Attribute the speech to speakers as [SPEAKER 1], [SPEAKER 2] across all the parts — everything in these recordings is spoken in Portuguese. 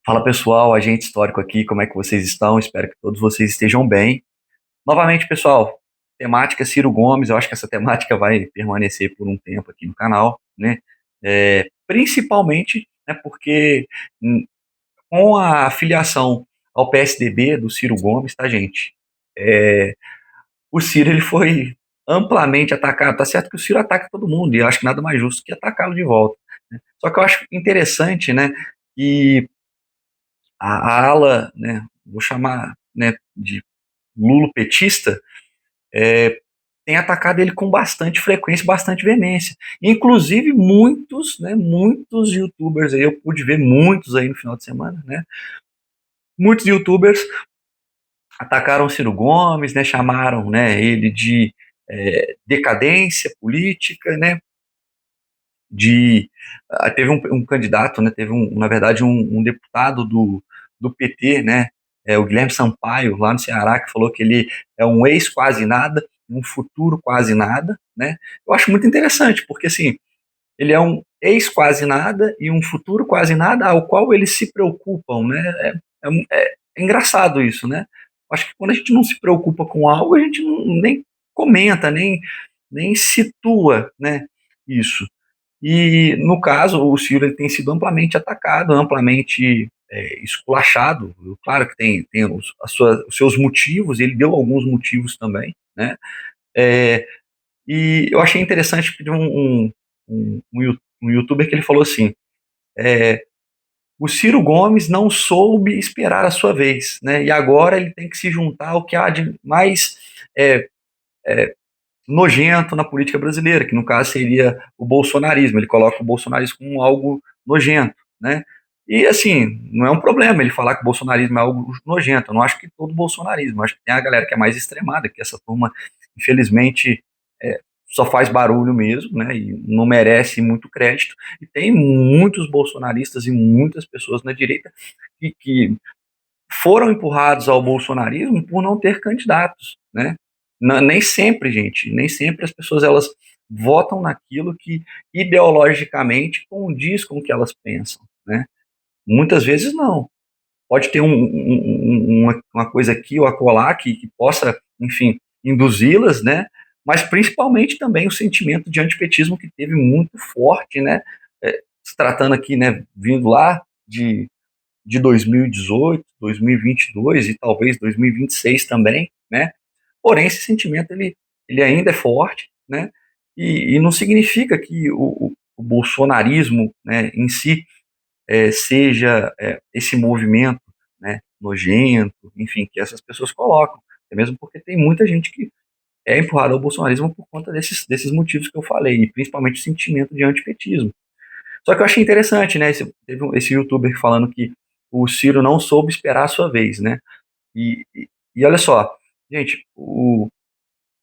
[SPEAKER 1] Fala pessoal, agente histórico aqui, como é que vocês estão? Espero que todos vocês estejam bem. Novamente, pessoal, temática Ciro Gomes, eu acho que essa temática vai permanecer por um tempo aqui no canal, né? Principalmente, né, porque com a filiação ao PSDB do Ciro Gomes, tá, gente? É, o Ciro ele foi amplamente atacado. Tá certo que o Ciro ataca todo mundo, e eu acho que nada mais justo que atacá-lo de volta, né? Só que eu acho interessante, né, que a ala, né, vou chamar, né, de lulopetista, é, tem atacado ele com bastante frequência, bastante veemência. Inclusive muitos, né, muitos youtubers aí, eu pude ver muitos aí no final de semana, né, muitos youtubers atacaram o Ciro Gomes, né, chamaram, né, ele de decadência política, né, de teve um candidato, né, teve na verdade um deputado do PT, né, o Guilherme Sampaio lá no Ceará, que falou que ele é um ex quase nada, um futuro quase nada, né? Eu acho muito interessante porque assim ele é um ex quase nada e um futuro quase nada ao qual eles se preocupam, né? É engraçado isso, né? Eu acho que quando a gente não se preocupa com algo, a gente nem comenta, nem situa, né? Isso. E, no caso, o Ciro ele tem sido amplamente atacado, amplamente esculachado. Claro que tem os seus motivos, ele deu alguns motivos também, né? É, e eu achei interessante que um youtuber que ele falou assim: é, o Ciro Gomes não soube esperar a sua vez, né? E agora ele tem que se juntar ao que há de mais é, é, nojento na política brasileira, que no caso seria o bolsonarismo. Ele coloca o bolsonarismo como algo nojento, né? E assim, não é um problema ele falar que o bolsonarismo é algo nojento. Eu não acho que todo bolsonarismo, eu acho que tem a galera que é mais extremada, que essa turma, infelizmente, é, só faz barulho mesmo, né? E não merece muito crédito. E tem muitos bolsonaristas e muitas pessoas na direita que foram empurrados ao bolsonarismo por não ter candidatos, né? Nem sempre, gente, nem sempre as pessoas elas votam naquilo que ideologicamente condiz com o que elas pensam, né? Muitas vezes não. Pode ter uma coisa aqui ou acolá que possa, enfim, induzi-las, né? Mas principalmente também o sentimento de antipetismo que teve muito forte, né? Se tratando aqui, né, vindo lá de 2018, 2022 e talvez 2026 também, né? Porém, esse sentimento ele ainda é forte, né? E não significa que o bolsonarismo, né, em si seja esse movimento, né, nojento, enfim, que essas pessoas colocam. É mesmo porque tem muita gente que é empurrada ao bolsonarismo por conta desses motivos que eu falei, e principalmente o sentimento de antipetismo. Só que eu achei interessante, né? Teve esse youtuber falando que o Ciro não soube esperar a sua vez, né? E olha só, gente, o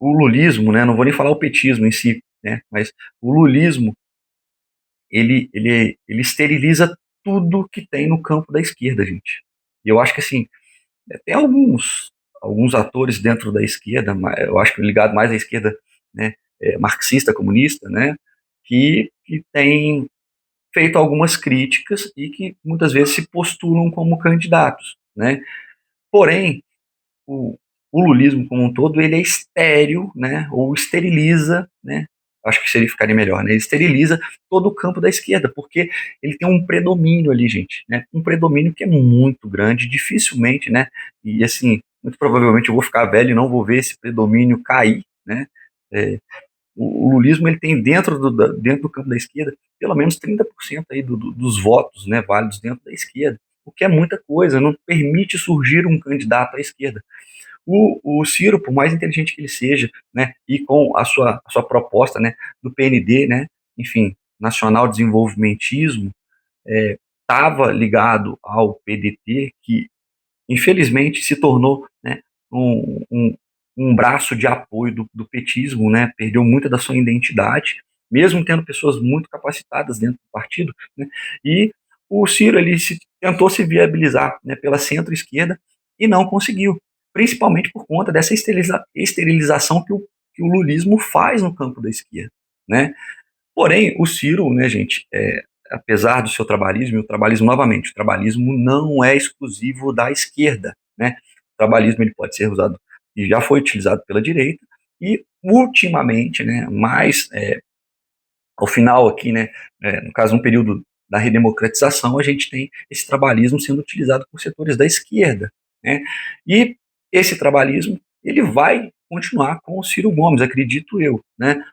[SPEAKER 1] lulismo, né? Não vou nem falar o petismo em si, né? Mas o lulismo, ele esteriliza tudo que tem no campo da esquerda, gente. E eu acho que, assim, tem alguns atores dentro da esquerda, eu acho que ligado mais à esquerda, né? Marxista, comunista, né? Que tem feito algumas críticas e que muitas vezes se postulam como candidatos, né? Porém, o, o lulismo como um todo, ele é estéril, né? Ou esteriliza, né? Acho que seria ficaria melhor, né? Ele esteriliza todo o campo da esquerda, porque ele tem um predomínio ali, gente, né? Um predomínio que é muito grande, dificilmente, né? E assim, muito provavelmente eu vou ficar velho e não vou ver esse predomínio cair, né? É, o lulismo ele tem dentro do campo da esquerda pelo menos 30% aí dos votos, né, válidos dentro da esquerda, o que é muita coisa, não permite surgir um candidato à esquerda. O Ciro, por mais inteligente que ele seja, né, e com a sua proposta, né, do PND, né, enfim, Nacional Desenvolvimentismo, estava ligado ao PDT, que infelizmente se tornou, né, um braço de apoio do petismo, né, perdeu muita da sua identidade, mesmo tendo pessoas muito capacitadas dentro do partido, né, e o Ciro ele tentou se viabilizar, né, pela centro-esquerda e não conseguiu, principalmente por conta dessa esterilização que o lulismo faz no campo da esquerda, né. Porém, o Ciro, né, gente, apesar do seu trabalhismo, e o trabalhismo, novamente, o trabalhismo não é exclusivo da esquerda, né? O trabalhismo ele pode ser usado, e já foi utilizado pela direita, e ultimamente, né, mais ao final aqui, né, no caso, um período da redemocratização, a gente tem esse trabalhismo sendo utilizado por setores da esquerda, né? E esse trabalhismo, ele vai continuar com o Ciro Gomes, acredito eu, né?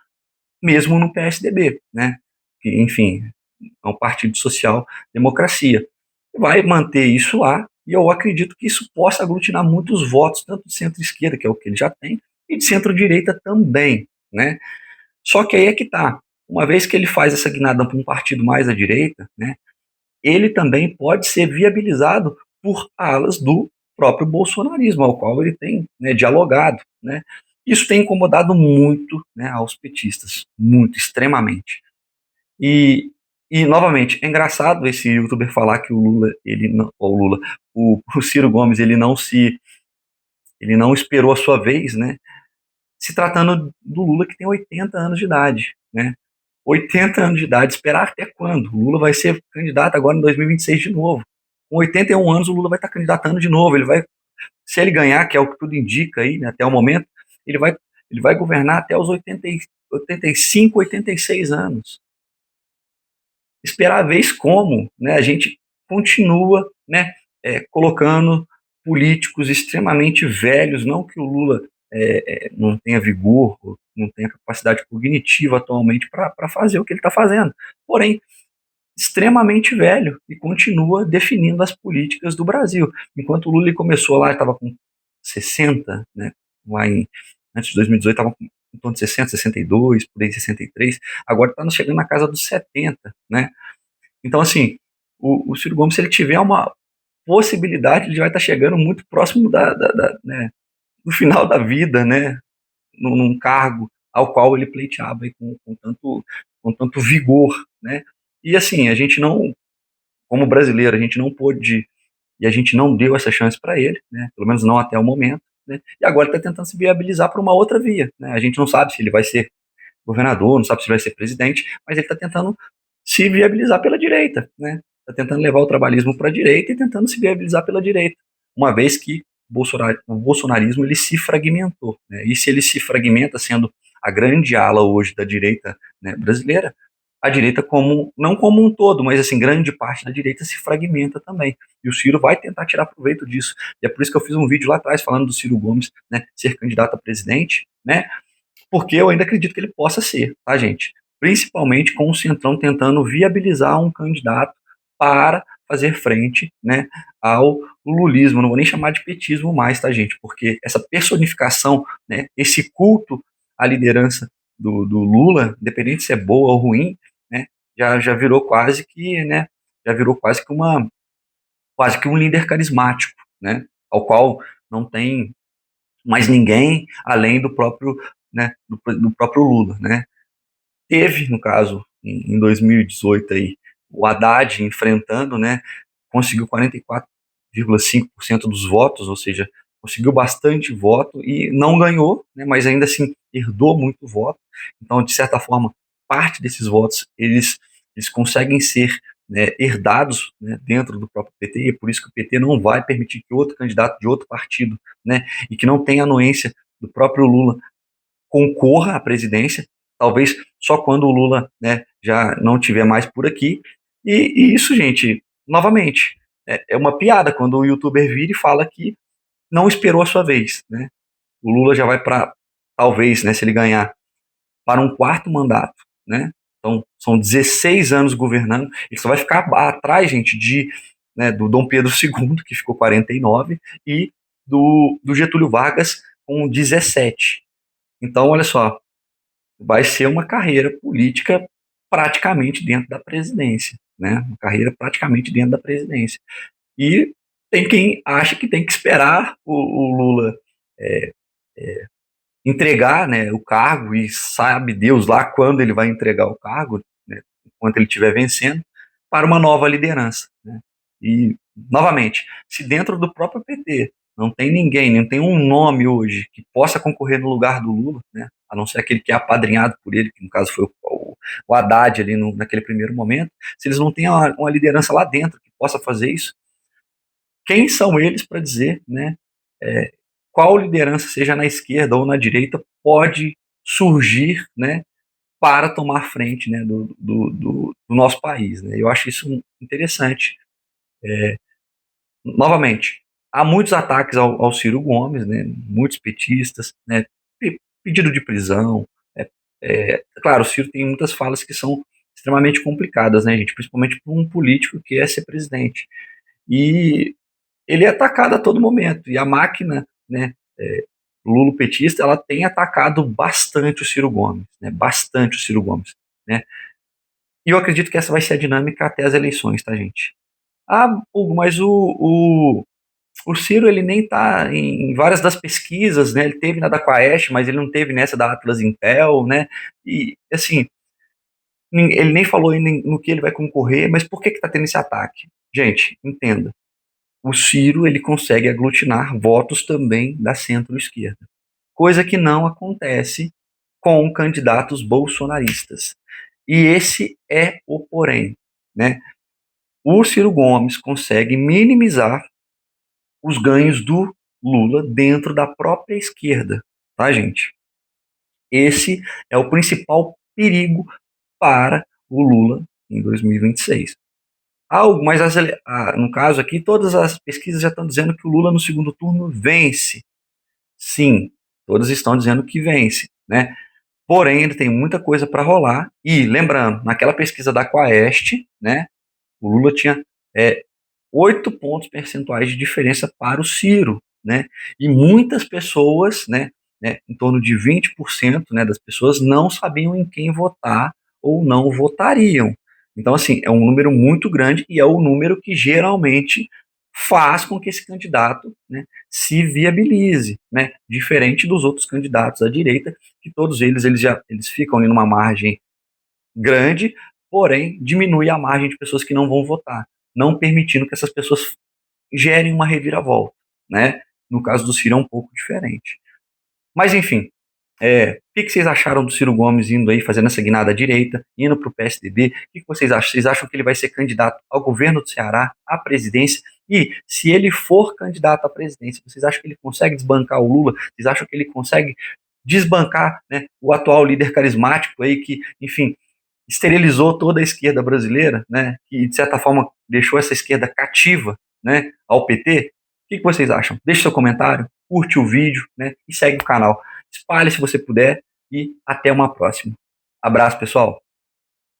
[SPEAKER 1] Mesmo no PSDB, né? Que, enfim, é um partido social democracia. Vai manter isso lá, e eu acredito que isso possa aglutinar muitos votos, tanto de centro-esquerda, que é o que ele já tem, e de centro-direita também, né? Só que aí é que tá. Uma vez que ele faz essa guinada para um partido mais à direita, né, ele também pode ser viabilizado por alas do próprio bolsonarismo, ao qual ele tem, né, dialogado, né. Isso tem incomodado muito, né, aos petistas, muito, extremamente. E, e novamente, é engraçado esse youtuber falar que o Lula, ele não, o Lula, o Ciro Gomes, ele não esperou a sua vez, né, se tratando do Lula que tem 80 anos de idade, né? 80 anos de idade, esperar até quando? O Lula vai ser candidato agora em 2026 de novo. Com 81 anos, o Lula vai estar candidatando de novo. Ele vai, se ele ganhar, que é o que tudo indica aí, né, até o momento, ele vai, ele vai governar até os 85, 86 anos. Esperar a vez como, né? A gente continua, né, colocando políticos extremamente velhos, não que o Lula não tenha vigor, não tenha capacidade cognitiva atualmente para fazer o que ele está fazendo, porém extremamente velho e continua definindo as políticas do Brasil. Enquanto o Lula começou lá, estava com 60, né, lá antes de 2018 estava com em torno de 60, 62, por aí 63, agora está chegando na casa dos 70, né? Então, assim, o Ciro Gomes, se ele tiver uma possibilidade, ele vai estar chegando muito próximo né, do final da vida, né, num cargo ao qual ele pleiteava aí com tanto vigor, né. E assim, a gente não, como brasileiro, a gente não pôde, e a gente não deu essa chance para ele, né, pelo menos não até o momento, né, e agora está tentando se viabilizar para uma outra via, né. A gente não sabe se ele vai ser governador, não sabe se vai ser presidente, mas ele está tentando se viabilizar pela direita, né? Está tentando levar o trabalhismo para a direita e tentando se viabilizar pela direita, uma vez que o bolsonarismo ele se fragmentou, né? E se ele se fragmenta, sendo a grande ala hoje da direita, né, brasileira, a direita como não como um todo, mas assim grande parte da direita se fragmenta também. E o Ciro vai tentar tirar proveito disso. E é por isso que eu fiz um vídeo lá atrás falando do Ciro Gomes, né, ser candidato a presidente, né? Porque eu ainda acredito que ele possa ser, tá, gente? Principalmente com o Centrão tentando viabilizar um candidato para fazer frente, né, ao lulismo. Não vou nem chamar de petismo mais, tá, gente? Porque essa personificação, né, esse culto à liderança do Lula, independente se é boa ou ruim, né, já virou quase que, né, já virou quase que um líder carismático, né, ao qual não tem mais ninguém além do próprio, né, do próprio Lula, né. Teve, no caso, em 2018 aí, o Haddad enfrentando, né, conseguiu 44,5% dos votos, ou seja, conseguiu bastante voto e não ganhou, né, mas ainda assim herdou muito voto. Então, de certa forma, parte desses votos eles conseguem ser, né, herdados, né, dentro do próprio PT, e é por isso que o PT não vai permitir que outro candidato de outro partido, né, e que não tenha anuência do próprio Lula concorra à presidência, talvez só quando o Lula, né, já não tiver mais por aqui. E isso, gente, novamente, é uma piada quando o youtuber vira e fala que não esperou a sua vez, né? O Lula já vai para, talvez, né, se ele ganhar, para um quarto mandato, né? Então, são 16 anos governando, ele só vai ficar atrás, gente, né, do Dom Pedro II, que ficou 49, e do Getúlio Vargas com 17. Então, olha só, vai ser uma carreira política praticamente dentro da presidência, né? Uma carreira praticamente dentro da presidência. E tem quem acha que tem que esperar o Lula é, entregar, né, o cargo, e sabe Deus lá quando ele vai entregar o cargo, né, enquanto ele estiver vencendo, para uma nova liderança, né? E, novamente, se dentro do próprio PT não tem ninguém, não tem um nome hoje que possa concorrer no lugar do Lula, né, a não ser aquele que é apadrinhado por ele, que no caso foi o Haddad ali naquele primeiro momento, se eles não têm uma liderança lá dentro que possa fazer isso, quem são eles para dizer, né, é, qual liderança, seja na esquerda ou na direita, pode surgir, né, para tomar frente, né, do nosso país, né? Eu acho isso interessante. Novamente, há muitos ataques ao Ciro Gomes, né, muitos petistas, né, pedido de prisão. Claro, o Ciro tem muitas falas que são extremamente complicadas, né, gente, principalmente para um político que é ser presidente. E ele é atacado a todo momento. E a máquina, né, lulopetista, ela tem atacado bastante o Ciro Gomes, né, bastante o Ciro Gomes, né. E eu acredito que essa vai ser a dinâmica até as eleições, tá, gente? Ah, Hugo, mas o Ciro ele nem está em várias das pesquisas, né? Ele teve na da Quaest, mas ele não teve nessa da Atlas Intel, né? E assim, ele nem falou no que ele vai concorrer, mas por que está tendo esse ataque? Gente, entenda. O Ciro ele consegue aglutinar votos também da centro-esquerda, coisa que não acontece com candidatos bolsonaristas. E esse é o porém, né? O Ciro Gomes consegue minimizar os ganhos do Lula dentro da própria esquerda, tá, gente? Esse é o principal perigo para o Lula em 2026. Mas no caso aqui, todas as pesquisas já estão dizendo que o Lula no segundo turno vence. Sim, todas estão dizendo que vence, né? Porém, ele tem muita coisa para rolar. E lembrando, naquela pesquisa da Quaest, né, o Lula tinha 8 pontos percentuais de diferença para o Ciro, né? E muitas pessoas, né, em torno de 20%, né, das pessoas não sabiam em quem votar ou não votariam. Então, assim, é um número muito grande e é o número que geralmente faz com que esse candidato, né, se viabilize, né? Diferente dos outros candidatos à direita, que todos eles ficam ali numa margem grande, porém diminui a margem de pessoas que não vão votar, não permitindo que essas pessoas gerem uma reviravolta, né? No caso do Ciro é um pouco diferente. Mas enfim, o que vocês acharam do Ciro Gomes indo aí, fazendo essa guinada à direita, indo para o PSDB? O que vocês acham? Vocês acham que ele vai ser candidato ao governo do Ceará, à presidência? E se ele for candidato à presidência, vocês acham que ele consegue desbancar o Lula? Vocês acham que ele consegue desbancar, né, o atual líder carismático aí que, enfim, esterilizou toda a esquerda brasileira, né, que de certa forma deixou essa esquerda cativa, né, ao PT? O que vocês acham? Deixe seu comentário, curte o vídeo, né, e segue o canal. Espalhe se você puder e até uma próxima. Abraço, pessoal.